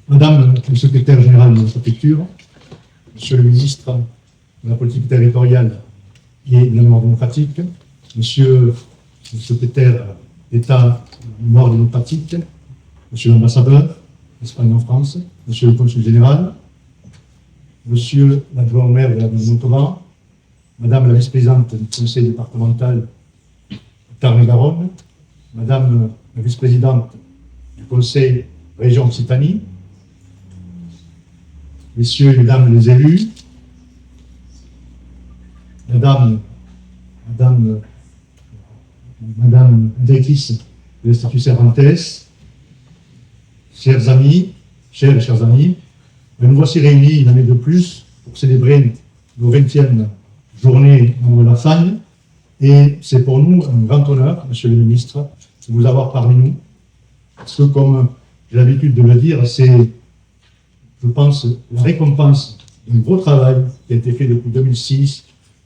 Madame le secrétaire général de notre préfecture, Monsieur le ministre de la politique territoriale et de la mémoire démocratique, Monsieur le secrétaire d'État de la mémoire démocratique, Monsieur l'ambassadeur d'Espagne en France, Monsieur le consul général, Monsieur l'adjoint au maire de la ville de Montauban, Madame la vice-présidente du conseil départemental Tarn-et-Garonne, Madame la vice-présidente du conseil région Occitanie, Messieurs et Mesdames les élus, Madame directrice de l'Institut Cervantes, chers amis, chers amis, nous voici réunis une année de plus pour célébrer nos 20e journées en Lassagne, et c'est pour nous un grand honneur, Monsieur le ministre, de vous avoir parmi nous, parce que comme j'ai l'habitude de le dire, c'est, je pense, la récompense d'un gros travail qui a été fait depuis 2006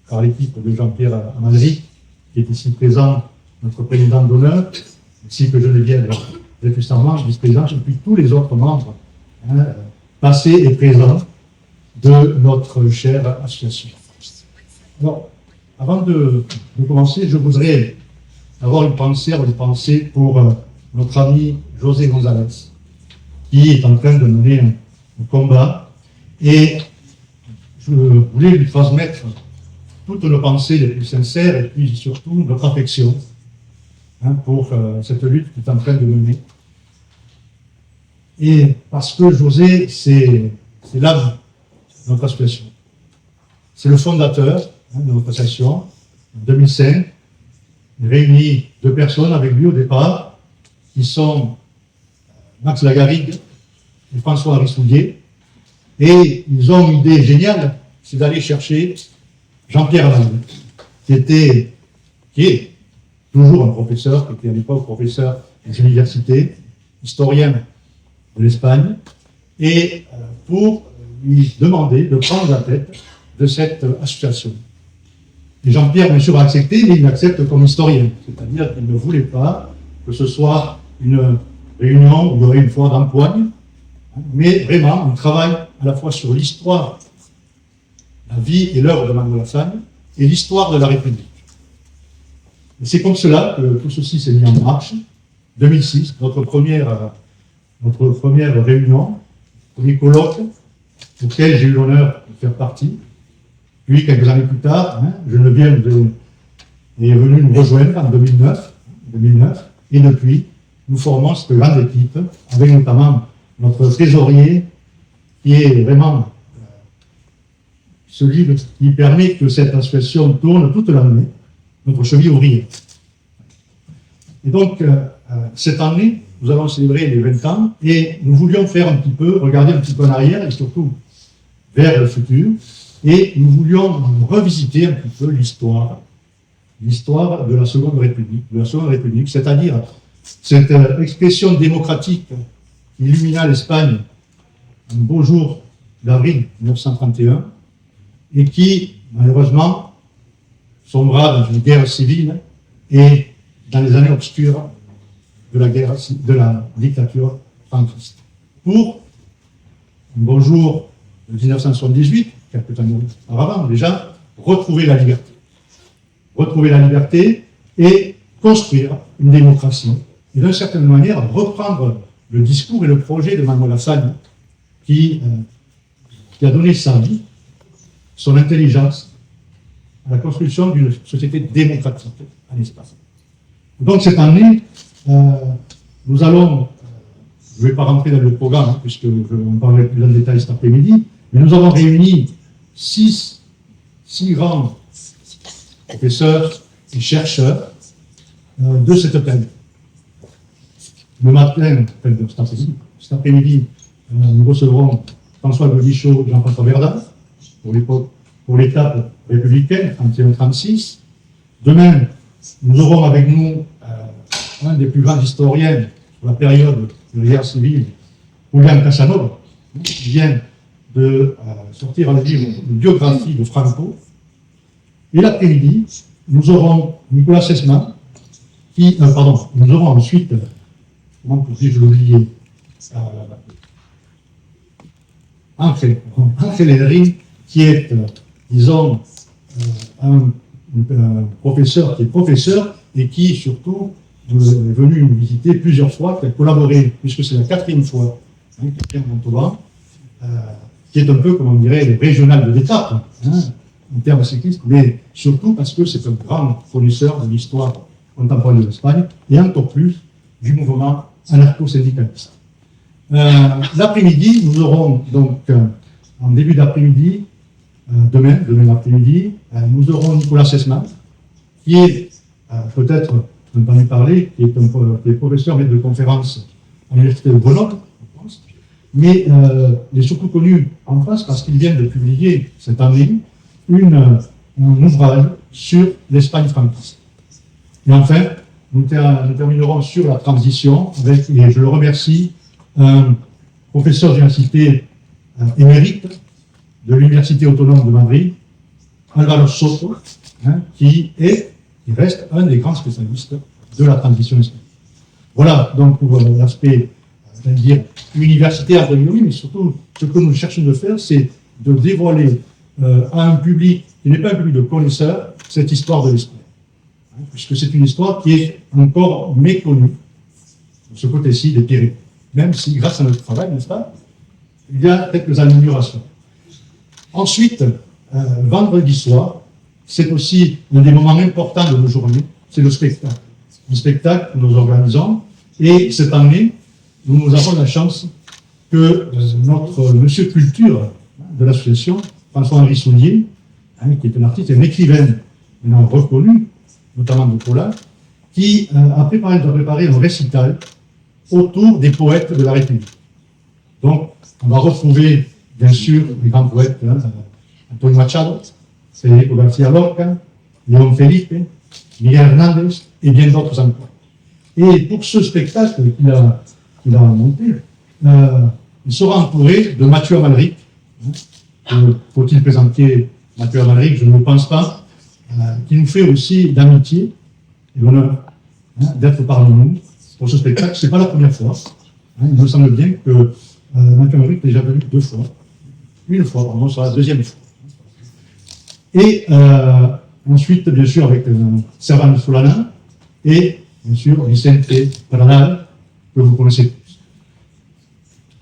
par l'équipe de Jean-Pierre Amalric, qui est ici présent, notre président d'honneur, ainsi que Geneviève Dreyfus-Armand, vice-présidente, et puis tous les autres membres passés et présents de notre chère association. Alors, avant de commencer, je voudrais avoir une pensée pour notre ami José González, qui est en train de mener un combat, et je voulais lui transmettre toutes nos pensées les plus sincères et puis surtout notre affection pour cette lutte qu'il est en train de mener. Et parce que José, c'est l'âme de notre association. C'est le fondateur de notre association. En 2005, il réunit 2 personnes avec lui au départ, qui sont Max Lagarrigue et François Rissoulier. Et ils ont une idée géniale, c'est d'aller chercher Jean-Pierre Amalric, qui est toujours un professeur, qui était à l'époque professeur des universités, historien de l'Espagne, et pour lui demander de prendre la tête de cette association. Et Jean-Pierre, bien sûr, a accepté, mais il accepte comme historien, c'est-à-dire qu'il ne voulait pas que ce soit une réunion où il y aurait une foire d'empoigne, mais vraiment un travail à la fois sur l'histoire, la vie et l'œuvre de Manuel Lassagne, et l'histoire de la République. Et c'est comme cela que tout ceci s'est mis en marche. 2006, notre première réunion, premier colloque, auquel j'ai eu l'honneur de faire partie. Puis, quelques années plus tard, Geneviève est venue nous rejoindre en 2009, et depuis, nous formons cette grande équipe, avec notamment notre trésorier, qui est vraiment celui qui permet que cette association tourne toute l'année, notre cheville ouvrière. Et donc, cette année, nous allons célébrer les 20 ans, et nous voulions regarder un petit peu en arrière, et surtout vers le futur, et nous voulions revisiter un petit peu l'histoire de la Seconde République, c'est-à-dire cette expression démocratique qui illumina l'Espagne un beau jour d'avril 1931, et qui, malheureusement, sombra dans une guerre civile et dans les années obscures de la dictature franquiste. Pour un beau jour de 1978, quelques années auparavant déjà, retrouver la liberté. Retrouver la liberté et construire une démocratie. Et d'une certaine manière, reprendre le discours et le projet de Manuel Lassagne, qui a donné sa vie, son intelligence, à la construction d'une société démocratique en Espagne. Donc cette année, nous allons, je ne vais pas rentrer dans le programme, puisque on parlerai plus en détail cet après-midi, mais nous avons réuni 6 grands professeurs et chercheurs de cette période. Le matin, cet après-midi, nous recevrons François Godichaud et Jean-François Verdun pour l'étape républicaine, 31-36. Demain, nous aurons avec nous un des plus grands historiens de la période de la guerre civile, Julián Casanova, qui vient de sortir un livre, une biographie de Franco. Et l'après-midi, nous aurons Nicolas Sesma, nous aurons ensuite, comment puis-je l'oublier, Ángel Henry, qui est, disons, un professeur qui est professeur et qui, surtout, est venu nous visiter plusieurs fois, qui a collaboré, puisque c'est la 4e fois qu'il vient à Montauban, qui est un peu, comme on dirait, le régional de l'étape, en termes cyclistes, mais surtout parce que c'est un grand connaisseur de l'histoire contemporaine de l'Espagne, et encore plus du mouvement anarcho-syndicaliste. L'après-midi, nous aurons donc, en début d'après-midi, demain après-midi, nous aurons Nicolas Sesman, qui est, peut-être, vous en avez parlé, qui est professeur maître de conférence à l'Université de Grenoble, je pense, mais il est surtout connu en France parce qu'il vient de publier cette année un ouvrage sur l'Espagne franquiste. Et enfin, nous terminerons sur la transition avec, et je le remercie, un professeur d'université émérite de l'Université autonome de Madrid, Álvaro Soto, qui reste un des grands spécialistes de la transition espagnole. Voilà donc pour l'aspect, je vais dire, universitaire de l'Union, mais surtout ce que nous cherchons de faire, c'est de dévoiler à un public qui n'est pas un public de connaisseurs cette histoire de l'Espagne, puisque c'est une histoire qui est encore méconnue de ce côté-ci des Pyrénées, même si grâce à notre travail, n'est-ce pas, il y a quelques améliorations. Ensuite, vendredi soir, c'est aussi un des moments importants de nos journées, c'est le spectacle. Un spectacle que nous organisons, et cette année, nous avons la chance que notre monsieur culture de l'association, François-Henri Soulier, qui est un artiste et un écrivain maintenant reconnu, notamment de Pola, qui a préparé un récital autour des poètes de la République. Donc, on va retrouver, bien sûr, les grands poètes, Antonio Machado, Federico García Lorca, León Felipe, Miguel Hernández, et bien d'autres encore. Et pour ce spectacle qu'il a monté, il sera entouré de Mathieu Amalric. Faut-il présenter Mathieu Amalric? Je ne le pense pas. Qui nous fait aussi d'amitié et l'honneur d'être parmi nous pour ce spectacle. Ce n'est pas la première fois. Il me semble bien que Mathieu Amalric est déjà venu 2 fois. Une fois, pardon, ce sera la 2e fois. Et ensuite, bien sûr, avec Servan Solana et, bien sûr, Vicente Bernal, que vous connaissez tous.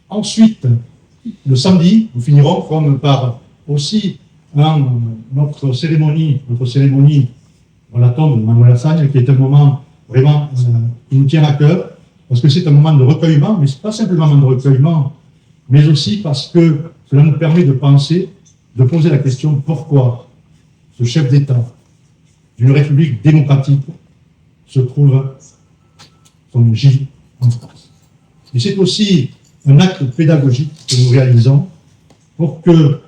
Ensuite, le samedi, nous finirons comme par aussi notre cérémonie dans la tombe de Manuel Azaña, qui est un moment vraiment qui nous tient à cœur, parce que c'est un moment de recueillement, mais ce n'est pas simplement un moment de recueillement, mais aussi parce que cela nous permet de penser, de poser la question pourquoi ce chef d'État d'une république démocratique se trouve comme Gilles en France. Et c'est aussi un acte pédagogique que nous réalisons pour que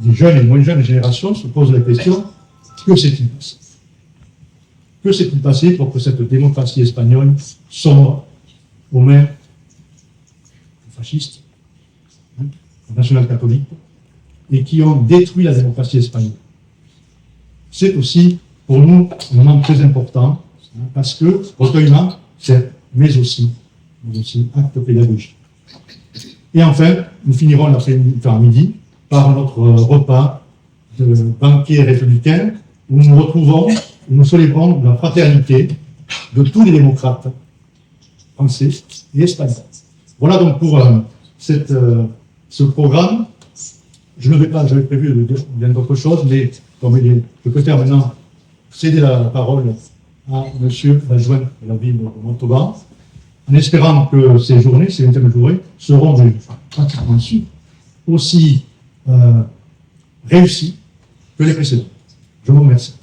les jeunes et moins jeunes générations se posent la question, que s'est-il passé? Que s'est-il passé pour que cette démocratie espagnole sombre aux mains des fascistes, des national-catholiques, et qui ont détruit la démocratie espagnole? C'est aussi, pour nous, un moment très important, parce que recueillement, c'est, mais aussi acte pédagogique. Et enfin, nous finirons l'après-midi par notre repas de banquet républicain, où nous nous retrouvons, où nous célébrons la fraternité de tous les démocrates français et espagnols. Voilà donc pour ce programme. Je ne vais pas, j'avais prévu de dire bien d'autres choses, mais comme je préfère maintenant céder la parole à monsieur l'adjoint de la ville de Montauban, en espérant que ces journées, ces 21 journées, seront pratiquement aussi réussies que les précédentes. Je vous remercie.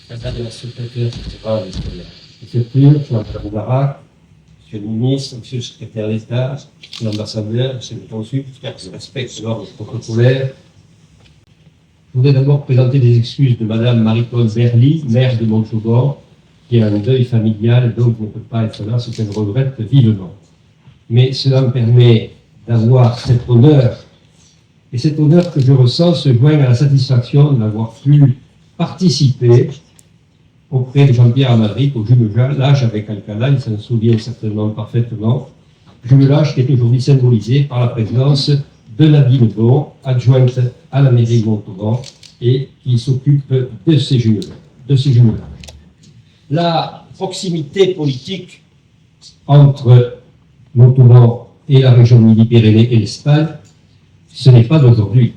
Madame la secrétaire générale de la préfecture, Madame Barak, Monsieur le ministre, Monsieur le secrétaire d'État, Monsieur l'ambassadeur, Monsieur le consul, j'espère que je respecte l'ordre protocolaire. Je voudrais d'abord présenter les excuses de Madame Marie-Claude Berly, maire de Montauban, qui a un deuil familial et donc ne peut pas être là, ce qu'elle regrette vivement. Mais cela me permet d'avoir cet honneur, et cet honneur que je ressens se joint à la satisfaction d'avoir pu participer auprès de Jean-Pierre Amalric au jumelage avec Alcalá, il s'en souvient certainement parfaitement. Jumelage qui est aujourd'hui symbolisé par la présence de Nadine Bon, adjointe à la mairie de Montauban, et qui s'occupe de ces jumelages. La proximité politique entre Montauban et la région Midi-Pyrénées et l'Espagne, ce n'est pas d'aujourd'hui.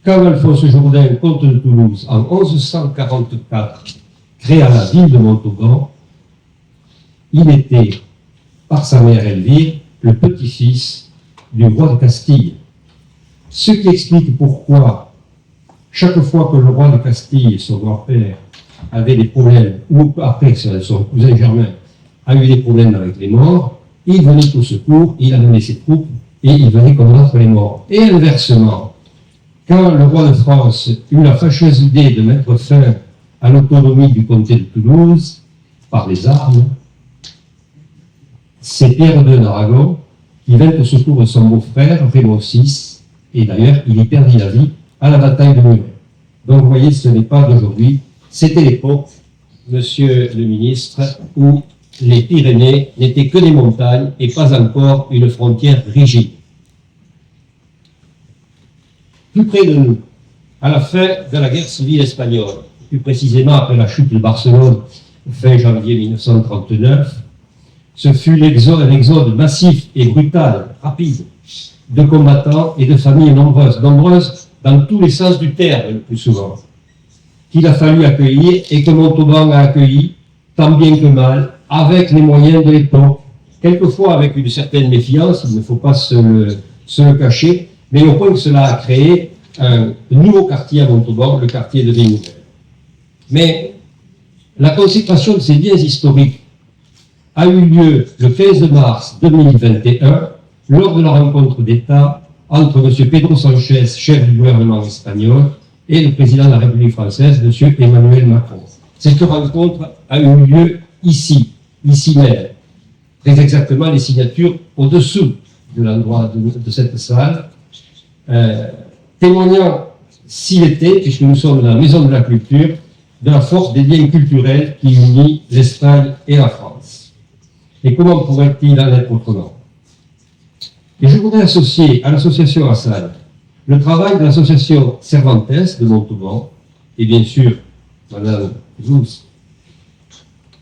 Quand Alphonse Jourdain, comte de Toulouse, en 1144, créa la ville de Montauban, il était, par sa mère Elvire, le petit-fils du roi de Castille. Ce qui explique pourquoi, chaque fois que le roi de Castille, son grand-père, avait des problèmes, ou après son cousin Germain a eu des problèmes avec les morts, il venait au secours, il amenait ses troupes et il venait combattre les morts. Et inversement, quand le roi de France eut la fâcheuse idée de mettre fin à l'autonomie du comté de Toulouse par les armes, c'est Pierre II d'Aragon qui vint au secours de son beau-frère, Raymond VI, et d'ailleurs il y perdit la vie à la bataille de Muret. Donc vous voyez, ce n'est pas d'aujourd'hui, c'était l'époque, monsieur le ministre, où les Pyrénées n'étaient que des montagnes et pas encore une frontière rigide. Plus près de nous, à la fin de la guerre civile espagnole, plus précisément après la chute de Barcelone, fin janvier 1939, ce fut un exode massif et brutal, rapide, de combattants et de familles nombreuses dans tous les sens du terme le plus souvent, qu'il a fallu accueillir et que Montauban a accueilli, tant bien que mal, avec les moyens de l'époque, quelquefois avec une certaine méfiance, il ne faut pas se le cacher, mais au point que cela a créé un nouveau quartier à Montauban, le quartier de Villeneuve. Mais la consécration de ces biens historiques a eu lieu le 15 mars 2021, lors de la rencontre d'État entre M. Pedro Sanchez, chef du gouvernement espagnol, et le président de la République française, M. Emmanuel Macron. Cette rencontre a eu lieu ici même, très exactement les signatures au-dessous de l'endroit de cette salle, témoignant, s'il était, puisque nous sommes dans la maison de la culture, de la force des liens culturels qui unit l'Espagne et la France. Et comment pourrait-il en être autrement? Et je voudrais associer à l'association Assad le travail de l'association Cervantes de Montauban, et bien sûr, Madame Zouz,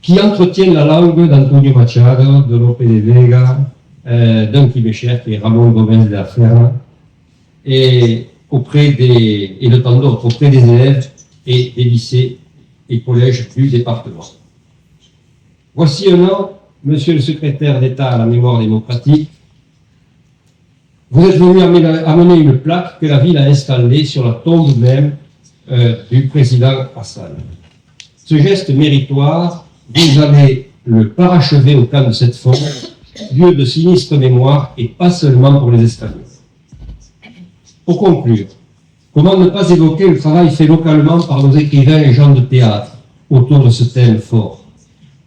qui entretiennent la langue d'Antonio Machado, de Lope de Vega, d'un Québécois qui est Ramon Gomez de la Ferra, et de tant d'autres, auprès des élèves et des lycées et collèges du département. Voici un an, Monsieur le secrétaire d'État à la mémoire démocratique, vous êtes venu amener une plaque que la ville a installée sur la tombe même du président Assad. Ce geste méritoire, vous allez le parachever au camp de cette forme, lieu de sinistre mémoire et pas seulement pour les Espagnols. Pour conclure, comment ne pas évoquer le travail fait localement par nos écrivains et gens de théâtre autour de ce thème fort?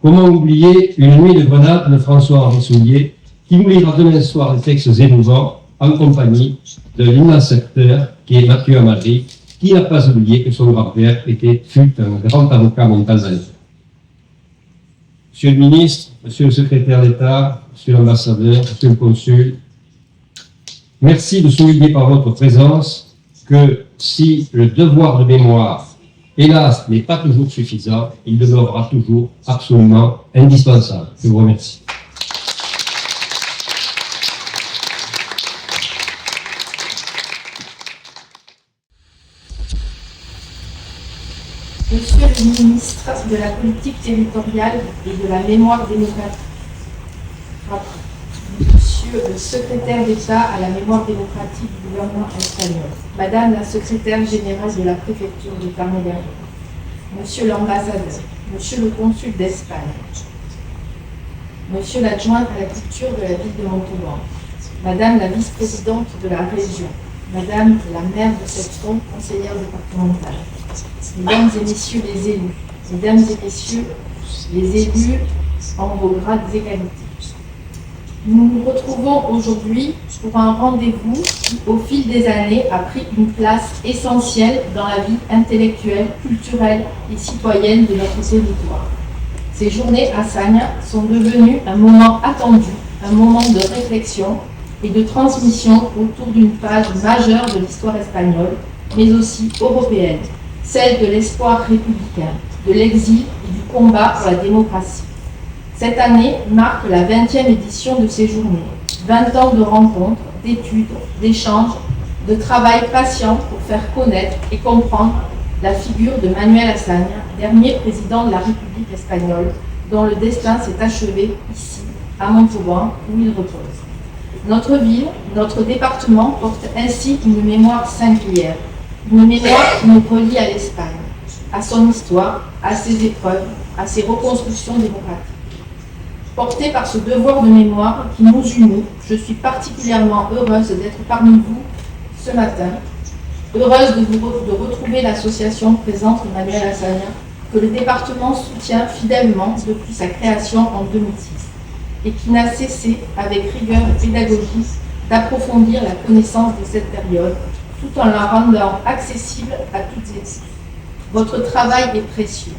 Comment oublier une nuit de grenade de François-Henri Soulier qui nous lira demain soir des textes émouvants en compagnie de l'immense acteur qui est Mathieu Amalric, qui n'a pas oublié que son grand-père fut un grand avocat montagnard. Monsieur le ministre, monsieur le secrétaire d'État, monsieur l'ambassadeur, monsieur le consul, merci de souligner par votre présence que si le devoir de mémoire, hélas, n'est pas toujours suffisant, il demeurera toujours absolument indispensable. Je vous remercie. Monsieur le ministre de la Politique territoriale et de la mémoire démocratique, Monsieur le secrétaire d'État à la mémoire démocratique du gouvernement espagnol, Madame la secrétaire générale de la préfecture de Carmel, Monsieur l'ambassadeur, Monsieur le consul d'Espagne, Monsieur l'adjoint à la culture de la ville de Montauban, Madame la vice-présidente de la région, Madame la maire de cette zone, conseillère départementale, Mesdames et Messieurs les élus, Mesdames et Messieurs les élus en vos grades et qualités, Nous nous retrouvons aujourd'hui pour un rendez-vous qui, au fil des années, a pris une place essentielle dans la vie intellectuelle, culturelle et citoyenne de notre territoire. Ces journées à Sagnes sont devenues un moment attendu, un moment de réflexion et de transmission autour d'une page majeure de l'histoire espagnole, mais aussi européenne, celle de l'espoir républicain, de l'exil et du combat pour la démocratie. Cette année marque la 20e édition de ces journées. 20 ans de rencontres, d'études, d'échanges, de travail patient pour faire connaître et comprendre la figure de Manuel Azaña, dernier président de la République espagnole, dont le destin s'est achevé ici, à Montauban, où il repose. Notre ville, notre département porte ainsi une mémoire singulière, une mémoire qui nous relie à l'Espagne, à son histoire, à ses épreuves, à ses reconstructions démocratiques. Portée par ce devoir de mémoire qui nous unit, je suis particulièrement heureuse d'être parmi vous ce matin, heureuse de retrouver l'association présente Manuel Azaña, que le département soutient fidèlement depuis sa création en 2006 et qui n'a cessé, avec rigueur et pédagogie, d'approfondir la connaissance de cette période, tout en la rendant accessible à toutes et tous. Votre travail est précieux.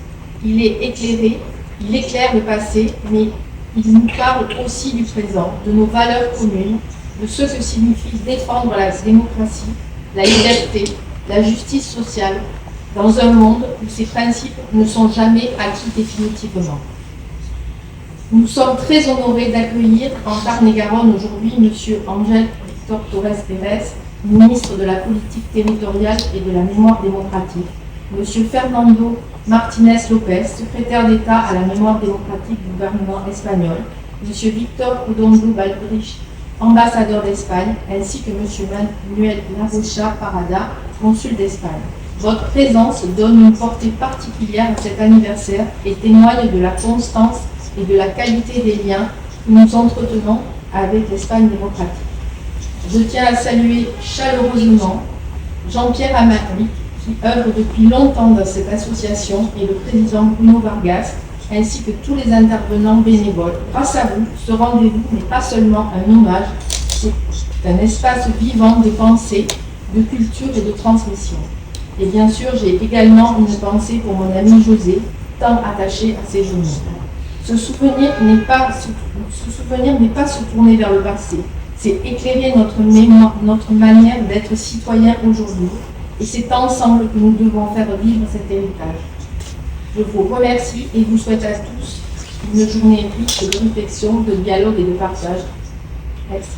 Il est éclairé, il éclaire le passé, mais il nous parle aussi du présent, de nos valeurs communes, de ce que signifie défendre la démocratie, la liberté, la justice sociale, dans un monde où ces principes ne sont jamais acquis définitivement. Nous sommes très honorés d'accueillir en Tarn-et-Garonne aujourd'hui M. Ángel Víctor Torres Pérez, ministre de la Politique territoriale et de la Mémoire démocratique, M. Fernando Martínez López, secrétaire d'État à la Mémoire démocratique du gouvernement espagnol, M. Víctor Redondo Balbrich, ambassadeur d'Espagne, ainsi que M. Manuel Larrocha Parada, consul d'Espagne. Votre présence donne une portée particulière à cet anniversaire et témoigne de la constance et de la qualité des liens que nous entretenons avec l'Espagne démocratique. Je tiens à saluer chaleureusement Jean-Pierre Amari, qui œuvre depuis longtemps dans cette association, et le président Bruno Vargas, ainsi que tous les intervenants bénévoles. Grâce à vous, ce rendez-vous n'est pas seulement un hommage, c'est un espace vivant de pensée, de culture et de transmission. Et bien sûr, j'ai également une pensée pour mon ami José, tant attaché à ces journées. Ce souvenir n'est pas se tourner vers le passé, c'est éclairer notre mémoire, notre manière d'être citoyen aujourd'hui. Et c'est ensemble que nous devons faire vivre cet héritage. Je vous remercie et vous souhaite à tous une journée riche de réflexion, de dialogue et de partage. Merci.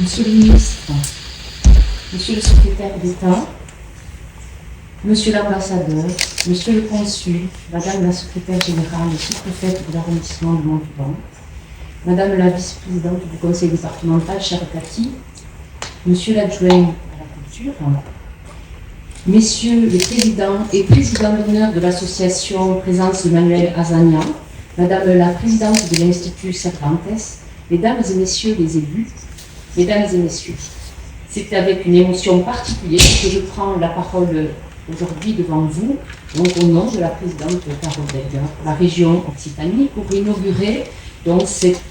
Monsieur le ministre, Monsieur le secrétaire d'État, Monsieur l'ambassadeur, Monsieur le consul, Madame la secrétaire générale et sous-préfète de l'arrondissement de Montauban, Madame la vice-présidente du conseil départemental, chère Cathy, Monsieur l'adjoint à la culture, Messieurs les présidents et présidents d'honneur de l'association Présence de Manuel Azaña, Madame la présidente de l'Institut Cervantes, Mesdames et Messieurs les élus, Mesdames et Messieurs, c'est avec une émotion particulière que je prends la parole aujourd'hui devant vous, donc au nom de la présidente Carole Delga, la région Occitanie, pour inaugurer donc cet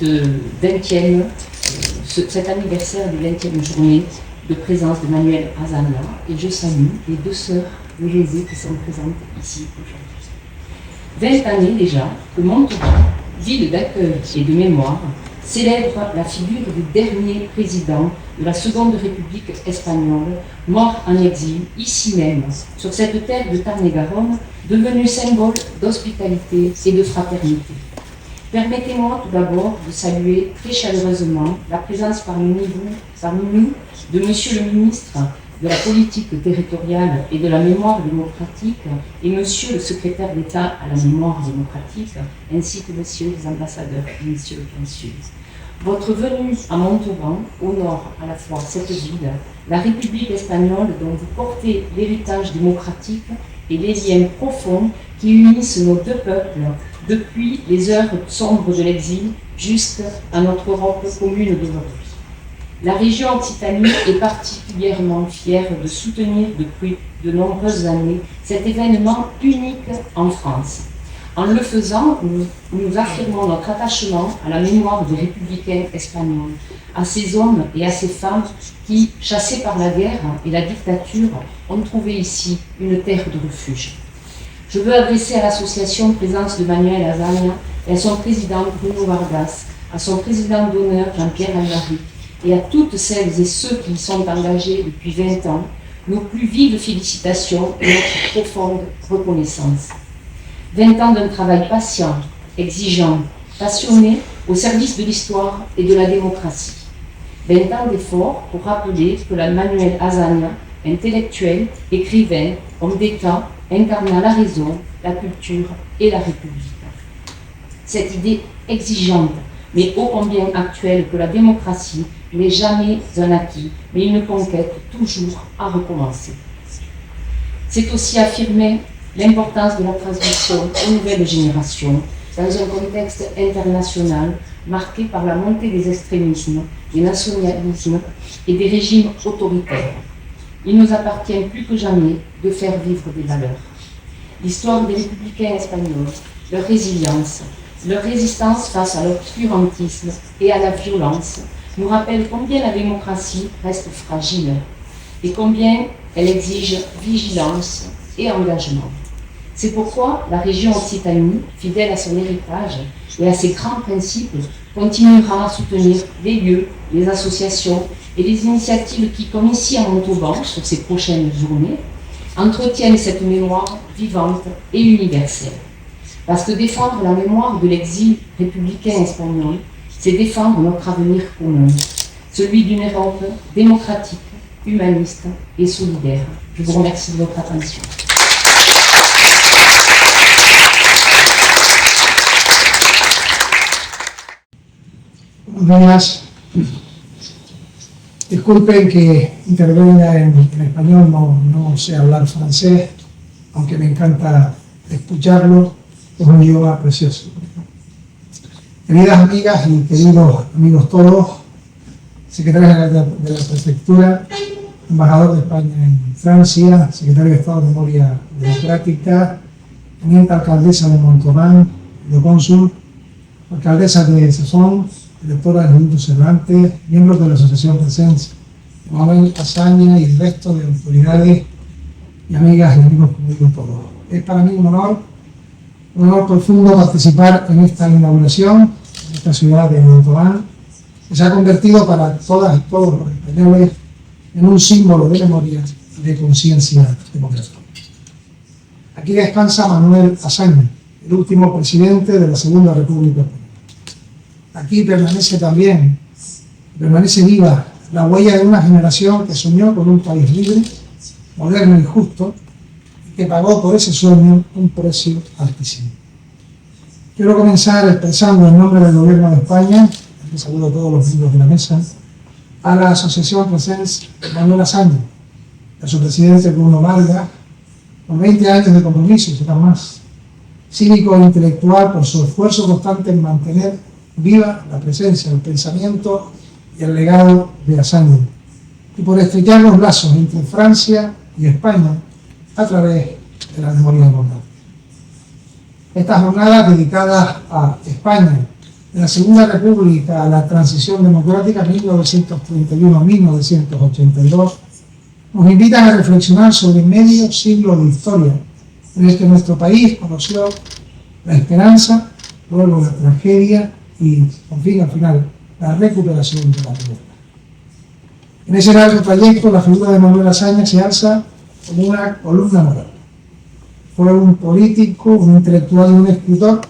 anniversaire de 20e journée de présence de Manuel Azaña, et je salue les deux sœurs de José qui sont présentes ici aujourd'hui. 20 années déjà que Montauban, ville d'accueil et de mémoire, célèbre la figure du dernier président de la Seconde République espagnole, mort en exil, ici même, sur cette terre de Tarn-et-Garonne, devenue symbole d'hospitalité et de fraternité. Permettez-moi tout d'abord de saluer très chaleureusement la présence parmi nous de Monsieur le ministre de la Politique territoriale et de la Mémoire démocratique et Monsieur le secrétaire d'État à la Mémoire démocratique, ainsi que Messieurs les ambassadeurs et Messieurs le consul. Votre venue à Montauban honore à la fois cette ville, la République espagnole dont vous portez l'héritage démocratique et les liens profonds qui unissent nos deux peuples depuis les heures sombres de l'exil jusqu'à notre Europe commune d'aujourd'hui. La région Occitanie est particulièrement fière de soutenir depuis de nombreuses années cet événement unique en France. En le faisant, nous affirmons notre attachement à la mémoire des républicains espagnols, à ces hommes et à ces femmes qui, chassés par la guerre et la dictature, ont trouvé ici une terre de refuge. Je veux adresser à l'association Présence de Manuel Azaña et à son président Bruno Vargas, à son président d'honneur Jean-Pierre Alvari et à toutes celles et ceux qui y sont engagés depuis 20 ans, nos plus vives félicitations et notre profonde reconnaissance. 20 ans d'un travail patient, exigeant, passionné, au service de l'histoire et de la démocratie. 20 ans d'efforts pour rappeler que la Manuel Azaña, intellectuel, écrivain, homme d'État, incarna la raison, la culture et la République. Cette idée exigeante, mais ô combien actuelle que la démocratie n'est jamais un acquis, mais une conquête toujours à recommencer. C'est aussi affirmer l'importance de la transmission aux nouvelles générations dans un contexte international marqué par la montée des extrémismes, des nationalismes et des régimes autoritaires. Il nous appartient plus que jamais de faire vivre des valeurs. L'histoire des républicains espagnols, leur résilience, leur résistance face à l'obscurantisme et à la violence nous rappelle combien la démocratie reste fragile et combien elle exige vigilance et engagement. C'est pourquoi la région Occitanie, fidèle à son héritage et à ses grands principes, continuera à soutenir les lieux, les associations et les initiatives qui, comme ici à Montauban, sur ces prochaines journées, entretiennent cette mémoire vivante et universelle. Parce que défendre la mémoire de l'exil républicain espagnol, c'est défendre notre avenir commun, celui d'une Europe démocratique, humaniste et solidaire. Je vous remercie de votre attention. Buenos días. Disculpen que intervenga en español, no sé hablar francés, aunque me encanta escucharlo, es un idioma precioso. Queridas amigas y queridos amigos todos, secretario de la Prefectura, embajador de España en Francia, secretario de Estado de Memoria Democrática, teniente alcaldesa de Montauban, cónsul, alcaldesa de Sazón, directora del Instituto Cervantes, miembros de la Asociación Presence, Manuel Azaña y el resto de autoridades y amigas y amigos conmigo todos. Es para mí un honor profundo participar en esta inauguración, en esta ciudad de Montauban, que se ha convertido para todas y todos los españoles en un símbolo de memoria y de conciencia democrática. Aquí descansa Manuel Azaña, el último presidente de la Segunda República Española. Aquí permanece viva la huella de una generación que soñó con un país libre, moderno y justo, y que pagó por ese sueño un precio altísimo. Quiero comenzar expresando en nombre del Gobierno de España, que saludo a todos los miembros de la mesa, a la Asociación Presence Manuel Azaña, a su presidente Bruno Vargas, por 20 años de compromiso, será más, cívico e intelectual por su esfuerzo constante en mantener viva la presencia, el pensamiento y el legado de Azaña, y por estrechar los lazos entre Francia y España a través de la memoria democrática. Estas jornadas dedicadas a España, de la Segunda República a la transición democrática 1931-1982, nos invitan a reflexionar sobre medio siglo de historia en el que nuestro país conoció la esperanza, luego la tragedia y, por fin, al final, la recuperación de la libertad. En ese largo trayecto, la figura de Manuel Azaña se alza como una columna moral. Fue un político, un intelectual y un escritor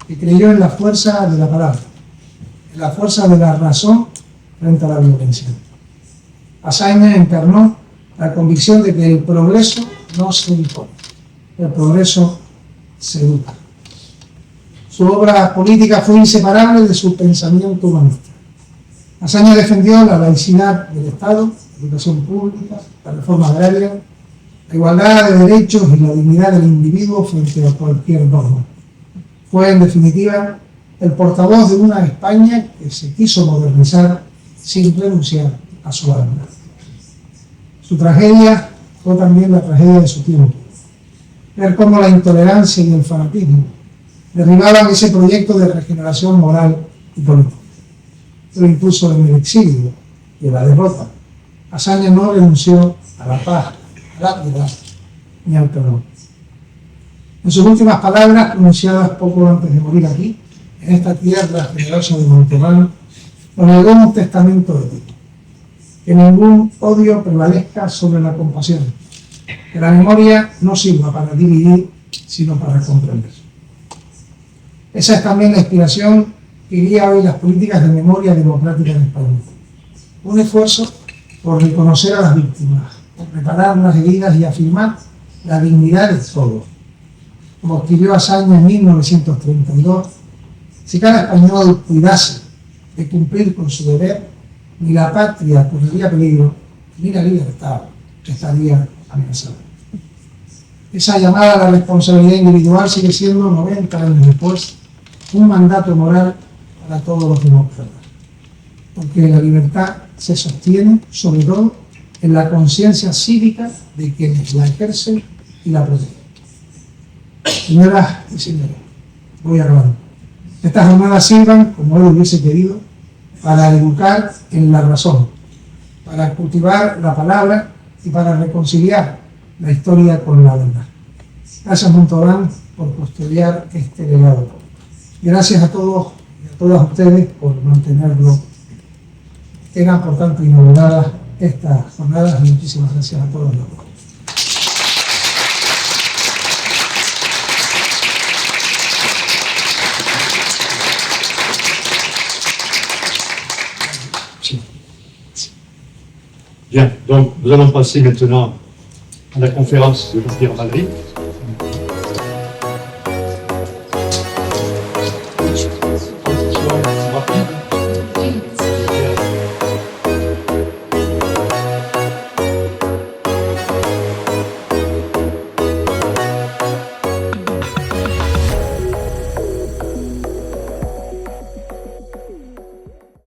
que creyó en la fuerza de la palabra, en la fuerza de la razón frente a la violencia. Azaña encarnó la convicción de que el progreso no se impone, el progreso se educa. Su obra política fue inseparable de su pensamiento humanista. Azaña defendió la laicidad del Estado, la educación pública, la reforma agraria, la igualdad de derechos y la dignidad del individuo frente a cualquier norma. Fue, en definitiva, el portavoz de una España que se quiso modernizar sin renunciar a su alma. Su tragedia fue también la tragedia de su tiempo. Ver cómo la intolerancia y el fanatismo derribaban ese proyecto de regeneración moral y política. Pero incluso en el exilio y en la derrota, Azaña no renunció a la paz, a la piedad ni al perdón. En sus últimas palabras, pronunciadas poco antes de morir aquí, en esta tierra generosa de Montalbán, nos legó un testamento ético. Que ningún odio prevalezca sobre la compasión. Que la memoria no sirva para dividir, sino para comprender. Esa es también la inspiración que guía hoy las políticas de memoria democrática en España. Un esfuerzo por reconocer a las víctimas, por reparar las heridas y afirmar la dignidad de todos. Como escribió Azaña en 1932, si cada español cuidase de cumplir con su deber, ni la patria correría peligro, ni la libertad estaría amenazada. Esa llamada a la responsabilidad individual sigue siendo, 90 años después, un mandato moral para todos los demócratas. Porque la libertad se sostiene, sobre todo, en la conciencia cívica de quienes la ejercen y la protegen. Señoras y señores, voy acabando. Estas jornadas sirvan, como él hubiese querido, para educar en la razón, para cultivar la palabra y para reconciliar la historia con la verdad. Gracias, Montalbán, por custodiar este legado. Gracias a todos y a todas ustedes por mantenerlo. Eran, por tanto, inauguradas estas jornadas. Muchísimas gracias a todos. Bien, donc nous allons passer maintenant à la conférence de Pierre Madrid.